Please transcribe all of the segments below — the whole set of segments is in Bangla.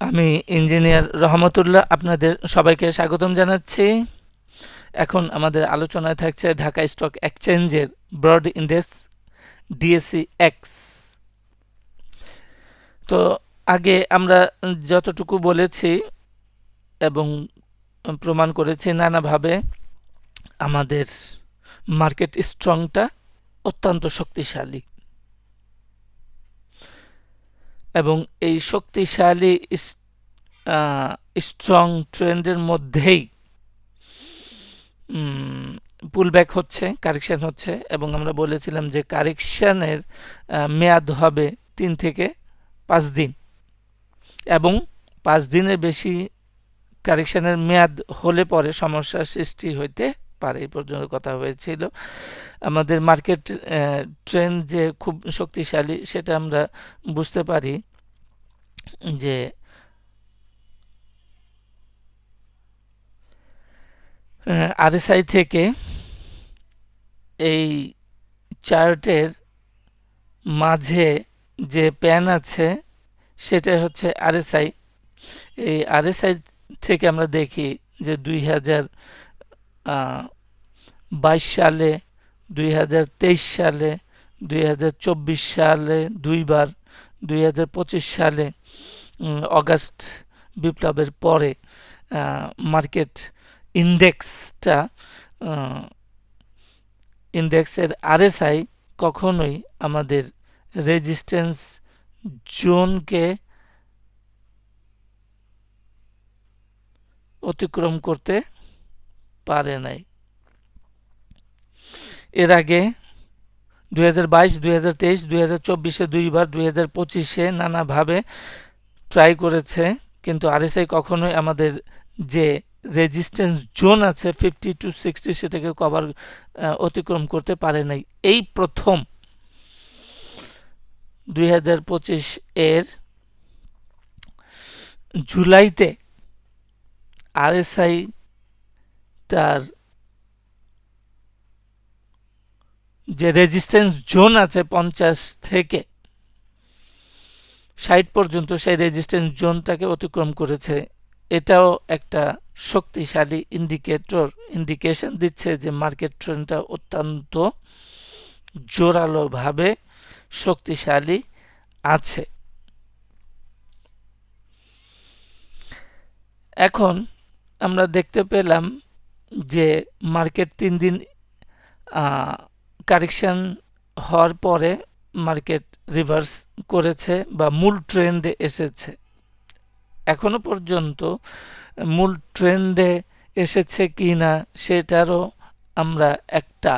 আমি ইঞ্জিনিয়ার রহমতুল্লাহ আপনাদের সবাইকে স্বাগতম জানাচ্ছি। এখন আমাদের আলোচনায় থাকছে ঢাকা স্টক এক্সচেঞ্জের ব্রড ইন্ডেক্স ডিএসসি এক্স। তো আগে আমরা যতটুকু বলেছি এবং প্রমাণ করেছি নানাভাবে আমাদের মার্কেট স্ট্রংটা অত্যন্ত শক্তিশালী, এবং এই শক্তিশালী স্ট্রং ট্রেন্ডের মধ্যেই পুলব্যাক হচ্ছে, কারেকশন হচ্ছে, এবং আমরা বলেছিলাম যে কারেকশানের মেয়াদ হবে 3 থেকে 5 দিন, এবং 5 দিনের বেশি কারেকশানের মেয়াদ হলে পরে সমস্যার সৃষ্টি হইতে পারে। এই পর্যন্ত কথা হয়েছিল। আমাদের মার্কেট ট্রেন্ড যে খুব শক্তিশালী সেটা আমরা বুঝতে পারি যে আরএসআই থেকে এই চার্টের মাঝে যে প্যান আছে সেটা হচ্ছে আরএসআই। এই আরএসআই থেকে আমরা দেখি যে 2022 সালে, 2023 সালে, 2024 সালে দুইবার, 2025 সালে অগাস্ট বিপ্লবের পরে মার্কেট ইন্ডেক্সের আরএসআই কখনোই আমাদের রেজিস্ট্যান্স জোনকে অতিক্রম করতে পারে নাই। এর আগে 2022, 2023, 2024-এ দুইবার, 2025-এ নানাভাবে ট্রাই করেছে, কিন্তু আরএসআই কখনোই আমাদের যে রেজিস্ট্যান্স জোন আছে 50 to 60 সেটাকে অতিক্রম করতে পারে নাই। এই প্রথম 2025 এর জুলাইতে আরএসআই তার যে রেজিস্ট্যান্স জোন আছে 50 থেকে 60 পর্যন্ত, সেই রেজিস্ট্যান্স জোনটাকে অতিক্রম করেছে। এটাও একটা শক্তিশালী ইন্ডিকেশন দিচ্ছে যে মার্কেট ট্রেন্ডটা অত্যন্ত জোরালোভাবে শক্তিশালী আছে। এখন আমরা দেখতে পেলাম যে মার্কেট 3 দিন কারেকশন হওয়ার পরে মার্কেট রিভার্স করেছে বা মূল ট্রেন্ডে এসেছে। এখনো পর্যন্ত মূল ট্রেন্ডে এসেছে কি না সেটারও আমরা একটা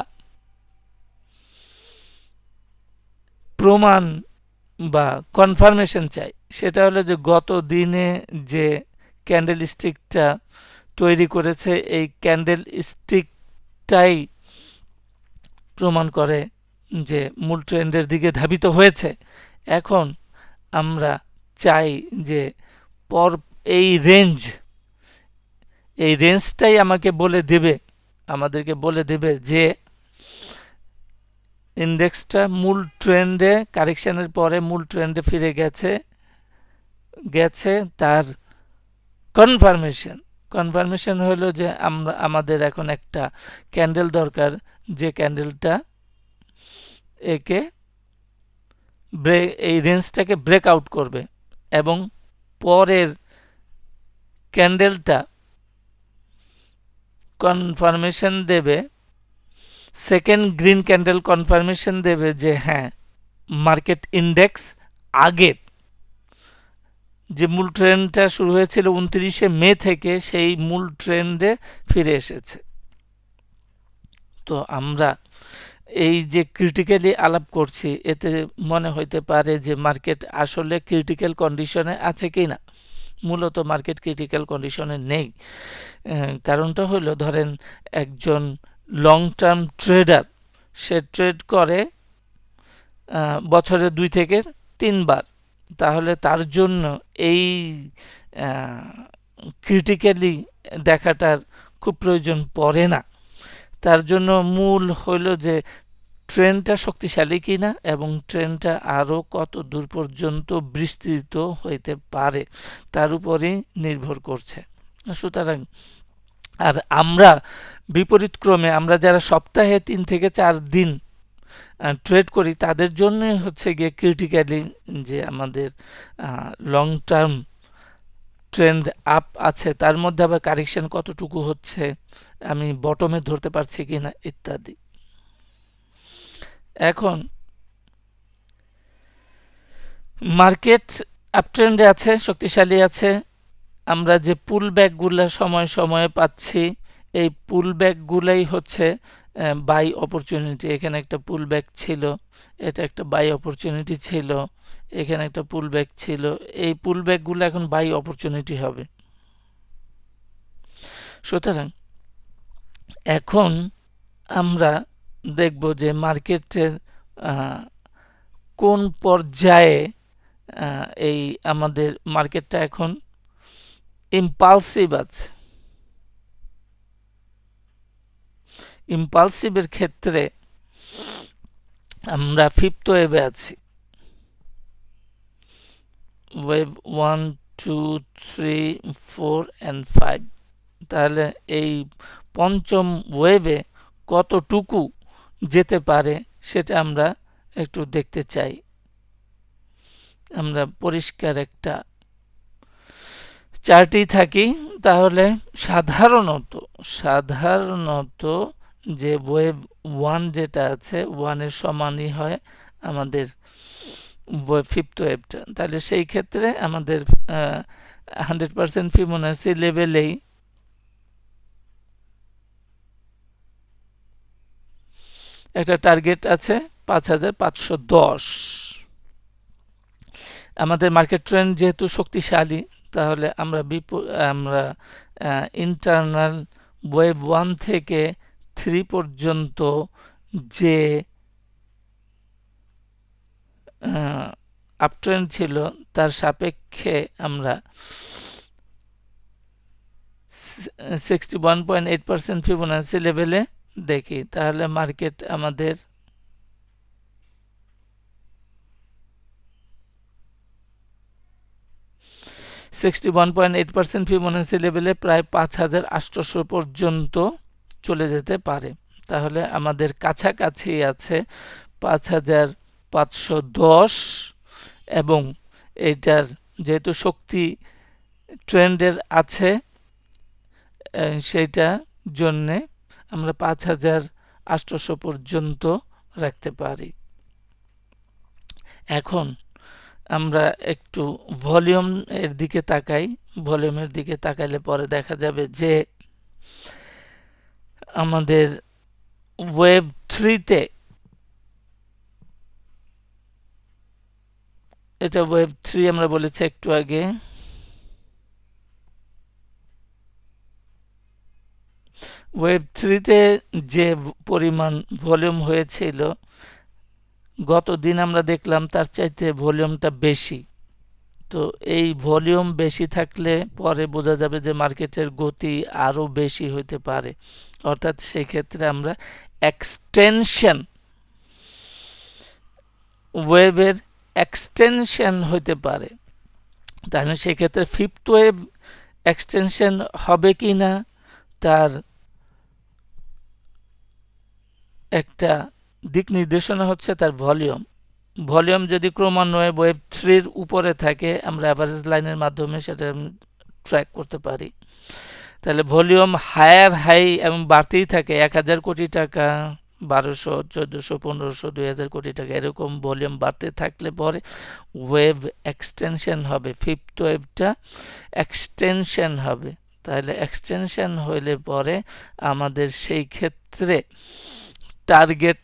প্রমাণ বা কনফার্মেশন চাই। সেটা হলো যে গত দিনে যে ক্যান্ডেল স্টিকটা তৈরি করেছে, এই ক্যান্ডেল স্টিকটাই প্রমাণ করে যে মূল ট্রেন্ডের দিকে ধাবিত হয়েছে। এখন আমরা চাই যে এই রেঞ্জটাই আমাদেরকে বলে দেবে যে ইন্ডেক্সটা মূল ট্রেন্ডে, কারেকশনের পরে মূল ট্রেন্ডে ফিরে গেছে। তার কনফার্মেশন হলো যে আমাদের এখন একটা ক্যান্ডেল দরকার, যে ক্যান্ডেলটা এই রেঞ্জটাকে ব্রেক আউট করবে, এবং পরের ক্যান্ডেলটা কনফার্মেশন দেবে, সেকেন্ড গ্রিন ক্যান্ডেল কনফার্মেশন দেবে যে হ্যাঁ, মার্কেট ইন্ডেক্স আগের যে মূল ট্রেন্ডটা শুরু হয়েছিল 29শে মে থেকে সেই মূল ট্রেন্ডে ফিরে এসেছে। তো আমরা এই যে ক্রিটিক্যালি আলাপ করছি, এতে মনে হইতে পারে যে মার্কেট আসলে ক্রিটিক্যাল কন্ডিশনে আছে কি না। মূলত মার্কেট ক্রিটিক্যাল কন্ডিশনে নেই। কারণটা হলো, ধরেন একজন লং টার্ম ট্রেডার, সে ট্রেড করে বছরে 2 থেকে 3 বার, তাহলে তার জন্য এই ক্রিটিক্যালি দেখাটার খুব প্রয়োজন পড়ে না। তার জন্য মূল হইল যে ট্রেন্ডটা শক্তিশালী কিনা এবং ট্রেন্ডটা আরও কত দূর পর্যন্ত বিস্তৃত হইতে পারে তার উপরেই নির্ভর করছে। সুতরাং আর আমরা বিপরীত ক্রমে আমরা যারা সপ্তাহে 3 থেকে 4 দিন ট্রেড করি তাদের জন্য হচ্ছে গিয়ে ক্রিটিক্যালি যে আমাদের লং টার্ম ট্রেন্ড আপ আছে তার মধ্যে আবার কারেকশন কতটুকু হচ্ছে, আমি বটমে ধরতে পারছি কিনা ইত্যাদি। এখন মার্কেট আপট্রেন্ডে আছে, শক্তিশালী আছে। আমরা যে পুল ব্যাকগুলো সময় সময়ে পাচ্ছি এই পুল ব্যাকগুলাই হচ্ছে বাই অপরচুনিটি। এখানে একটা পুল ব্যাক ছিল, এটা একটা বাই অপরচুনিটি ছিল, এখানে একটা পুল ব্যাক ছিল। এই পুল ব্যাকগুলো এখন বাই অপরচুনিটি হবে। সুতরাং এখন আমরা দেখব যে মার্কেটের কোন পর্যায়ে এই আমাদের মার্কেটটা এখন ইম্পালসিভ আছে। ইম্পালসিভের ক্ষেত্রে আমরা ফিফথ ওয়েভে আছি। Wave 1, 2, 3, 4 and 5। তাহলে এই পঞ্চম ওয়েভে কতটুকু যেতে পারে সেটা আমরা একটু দেখতে চাই। আমরা পরিষ্কার একটা চার্টেই থাকি, তাহলে সাধারণত যে ওয়েভ 1 যেটা আছে 1-এর সমানই হয় আমাদের ফিফথ ওয়েভটা। তাহলে সেই ক্ষেত্রে আমাদের 100% ফিবোনাসি লেভেলেই একটা টার্গেট আছে 5510। আমাদের মার্কেট ট্রেন্ড যেহেতু শক্তিশালী তাহলে আমরা ইন্টারনাল ওয়েভ 1 থেকে 3 পর্যন্ত যে আপট্রেন্ড ছিল তার সাপেক্ষে আমরা 61.8% ফিবোনাসি লেভেলে দেখি। তাহলে মার্কেট আমাদের ফিবোনাসি লেভেলে প্রায় 5800 পর্যন্ত চলে যেতে পারে। তাহলে আমাদের কাছাকাছি আছে 5510 এবং এইটার যেহেতু শক্তি ট্রেন্ডের আছে সেইটার জন্যে আমরা 5800 পর্যন্ত রাখতে পারি। এখন আমরা একটু ভলিউম এর দিকে তাকাই। ভলিউমের দিকে তাকাইলে পরে দেখা যাবে যে আমাদের ওয়েভ 3-তে এটা ওয়েভ 3 আমরা বলেছি একটু আগে। ওয়েভ 3-তে যে পরিমাণ ভলিউম হয়েছিল গত দিন আমরা দেখলাম তার চাইতে ভলিউমটা বেশি। তো এই ভলিউম বেশি থাকলে পরে বোঝা যাবে যে মার্কেটের গতি আরও বেশি হইতে পারে, অর্থাৎ সেই ক্ষেত্রে আমরা এক্সটেনশন ওয়েভের এক্সটেনশন হইতে পারে। তাহলে সেক্ষেত্রে ফিফথ ওয়েভ এক্সটেনশন হবে কি না তার একটা দিক নির্দেশনা হচ্ছে তার ভলিউম। ভলিউম যদি ক্রমান্বয়ে ওয়েভ 3-র উপরে থাকে আমরা অ্যাভারেজ লাইনের মাধ্যমে সেটা ট্র্যাক করতে পারি। তাহলে ভলিউম হাই এবং বাড়তেই থাকে, 1000 কোটি টাকা, 1200, 1400, 1500, 2000 কোটি টাকা এরকম ভলিউম বাড়তে থাকলে পরে ওয়েভ এক্সটেনশন হবে, ফিফথ ওয়েভটা এক্সটেনশন হবে। তাহলে এক্সটেনশন হইলে পরে আমাদের সেই ক্ষেত্রে টার্গেট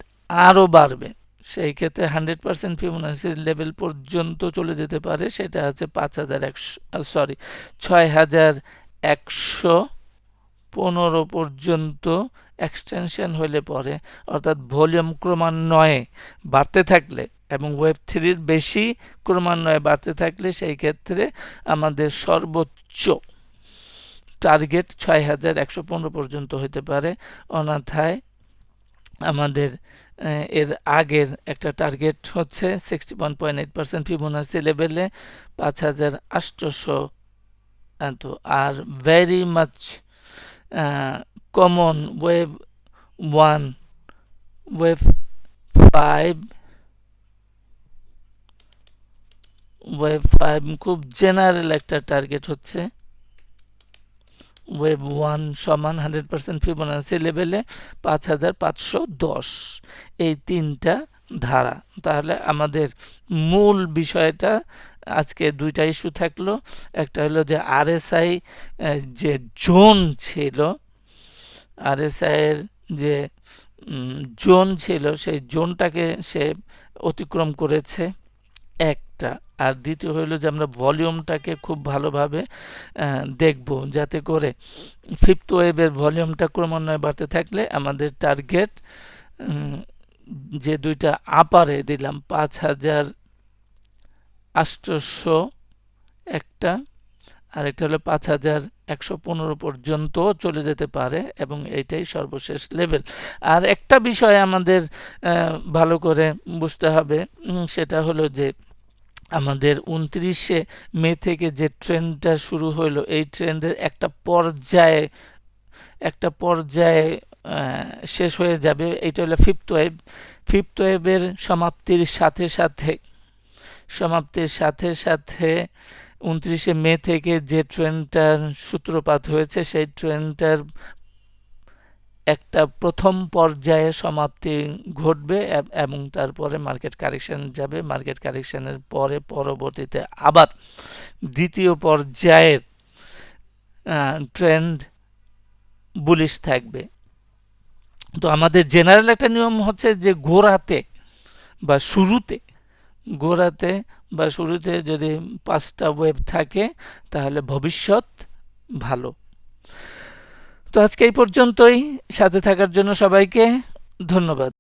আরও বাড়বে। সেই ক্ষেত্রে 100% ফিবোনাসি লেভেল পর্যন্ত চলে যেতে পারে, সেটা হচ্ছে 6115 পর্যন্ত এক্সটেনশন হইলে পরে, অর্থাৎ ভলিউম ক্রমান্বয়ে বাড়তে থাকলে এবং ওয়েভ 3-র বেশি ক্রমান্বয়ে বাড়তে থাকলে সেই ক্ষেত্রে আমাদের সর্বোচ্চ টার্গেট 6115 পর্যন্ত হইতে পারে। অন্যথায় আমাদের এর আগের একটা টার্গেট হচ্ছে 61.8% ফিবোনাসি লেভেলে 5800 এত। Are very much common wave 1, wave 5, wave 5 খুব জেনারেল একটা টার্গেট হচ্ছে ওয়েভ 1 সমান 100% ফিবোনাসি লেভেলে 5510। এই তিনটা ধারা। তাহলে আমাদের মূল বিষয়টা আজকে দুইটা ইস্যু থাকলো। একটা হলো যে আরএসআই যে জোন ছিল, আরএসআই এর যে জোন ছিল সেই জোনটাকে সে অতিক্রম করেছে একটা। আর দ্বিতীয় হইল যে আমরা ভলিউমটাকে খুব ভালোভাবে দেখব, যাতে করে ফিফথ ওয়েভের ভলিউমটা ক্রমান্বয়ে বাড়তে থাকলে আমাদের টার্গেট যে দুইটা আপারে দিলাম 5800 একটা, আর এটা হলো 5115 পর্যন্ত চলে যেতে পারে এবং এইটাই সর্বশেষ লেভেল। আর একটা বিষয় আমাদের ভালো করে বুঝতে হবে, সেটা হলো যে আমাদের 29শে মে থেকে যে ট্রেন্ডটা শুরু হলো, এই ট্রেন্ডের একটা পর্যায়ে শেষ হয়ে যাবে। এটা হলো ফিফথ ওয়েভ। ফিফথ ওয়েভের সমাপ্তির সাথে 29শে মে থেকে যে ট্রেন্ডটার সূত্রপাত হয়েছে, সেই ট্রেন্ডটার একটা প্রথম পর্যায়ে সমাপ্তি ঘটবে এবং তারপরে মার্কেট কারেকশন যাবে। মার্কেট কারেকশনের পরে পরবর্তীতে আবার দ্বিতীয় পর্যায়ের ট্রেন্ড বুলিশ থাকবে। তো আমাদের জেনারেল একটা নিয়ম হচ্ছে যে গোড়াতে বা শুরুতে যদি 5টা ওয়েভ থাকে তাহলে ভবিষ্যৎ ভালো। তো আজকে এই পর্যন্তই। সাথে থাকার জন্য সবাইকে ধন্যবাদ।